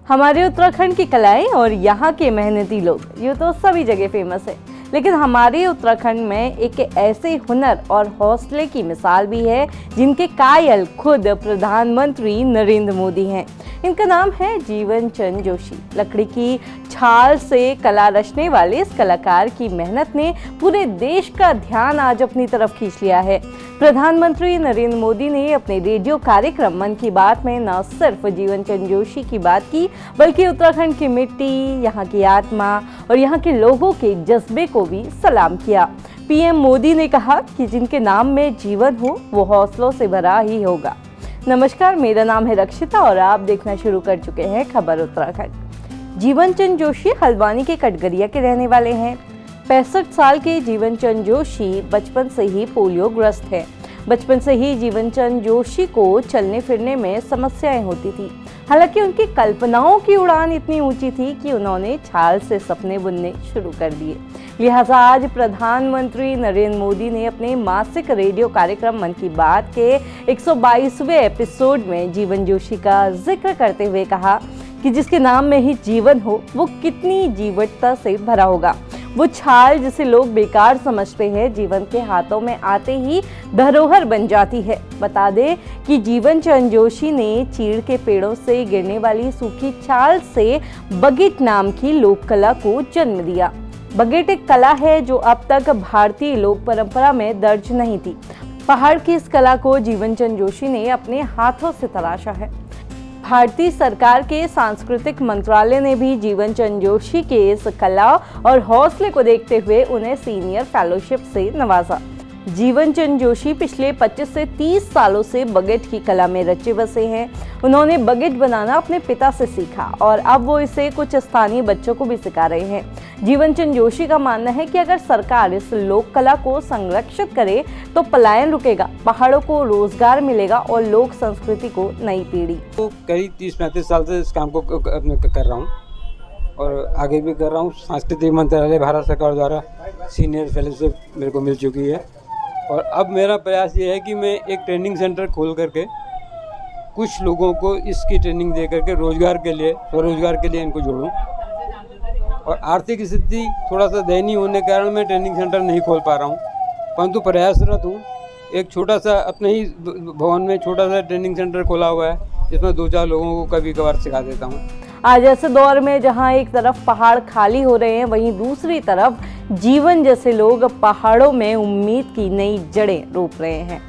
हमारे उत्तराखंड की कलाएं और यहाँ के मेहनती लोग ये तो सभी जगह फेमस है, लेकिन हमारे उत्तराखंड में एक ऐसे हुनर और हौसले की मिसाल भी है जिनके कायल खुद प्रधानमंत्री नरेंद्र मोदी हैं। इनका नाम है जीवन चंद जोशी। लकड़ी की छाल से कला रचने वाले इस कलाकार की मेहनत ने पूरे देश का ध्यान आज अपनी तरफ खींच लिया है। प्रधानमंत्री नरेंद्र मोदी ने अपने रेडियो कार्यक्रम मन की बात में न सिर्फ जीवन चंद जोशी की बात की, बल्कि उत्तराखंड की मिट्टी, यहाँ की आत्मा और यहाँ के लोगों के जज्बे को भी सलाम किया। पीएम मोदी ने कहा कि जिनके नाम में जीवन हो वो हौसलों से भरा ही होगा। नमस्कार, मेरा नाम है रक्षिता और आप देखना शुरू कर चुके हैं खबर उत्तराखंड। जीवन चंद जोशी हल्द्वानी के कटगरिया के रहने वाले हैं। 65 साल के जीवन चंद जोशी बचपन से ही पोलियो ग्रस्त है। बचपन से ही जीवन चंद जोशी को चलने फिरने में समस्याएं होती थी। हालांकि उनकी कल्पनाओं की उड़ान इतनी ऊंची थी कि उन्होंने छाल से सपने बुनने शुरू कर दिए। लिहाजा आज प्रधानमंत्री नरेंद्र मोदी ने अपने मासिक रेडियो कार्यक्रम मन की बात के 122वें एपिसोड में जीवन जोशी का जिक्र करते हुए कहा कि जिसके नाम में ही जीवन हो वो कितनी जीवटता से भरा होगा। वो छाल जिसे लोग बेकार समझते हैं, जीवन के हाथों में आते ही धरोहर बन जाती है। बता दें कि जीवन चंद जोशी ने चीड़ के पेड़ों से गिरने वाली सूखी छाल से बगीट नाम की लोक कला को जन्म दिया। बगीट एक कला है जो अब तक भारतीय लोक परंपरा में दर्ज नहीं थी। पहाड़ की इस कला को जीवन चंद जोशी ने अपने हाथों से तराशा है। भारतीय सरकार के सांस्कृतिक मंत्रालय ने भी जीवन चंद जोशी के इस कला और हौसले को देखते हुए उन्हें सीनियर फेलोशिप से नवाजा। जीवन चंद जोशी पिछले 25 से 30 सालों से बगीट की कला में रचे बसे हैं। उन्होंने बगीट बनाना अपने पिता से सीखा और अब वो इसे कुछ स्थानीय बच्चों को भी सिखा रहे हैं। जीवन चंद जोशी का मानना है कि अगर सरकार इस लोक कला को संरक्षित करे तो पलायन रुकेगा, पहाड़ों को रोजगार मिलेगा और लोक संस्कृति को नई पीढ़ी। तो करीब 30-35 साल से इस काम को कर रहा हूँ और आगे भी कर रहा हूँ। सांस्कृतिक मंत्रालय भारत सरकार द्वारा सीनियर फेलोशिप मेरे को मिल चुकी है और अब मेरा प्रयास ये है कि मैं एक ट्रेनिंग सेंटर खोल करके कुछ लोगों को इसकी ट्रेनिंग दे करके रोजगार के लिए, स्वरोजगार के लिए इनको जोड़ूं। और आर्थिक स्थिति थोड़ा सा दयनीय होने के कारण मैं ट्रेनिंग सेंटर नहीं खोल पा रहा हूं, परंतु प्रयासरत हूं। एक छोटा सा अपने ही भवन में छोटा सा ट्रेनिंग सेंटर खोला हुआ है जिसमें 2-4 लोगों को कभी कभार सिखा देता हूं। आज ऐसे दौर में जहां एक तरफ पहाड़ खाली हो रहे हैं, वहीं दूसरी तरफ जीवन जैसे लोग पहाड़ों में उम्मीद की नई जड़ें रोप रहे हैं।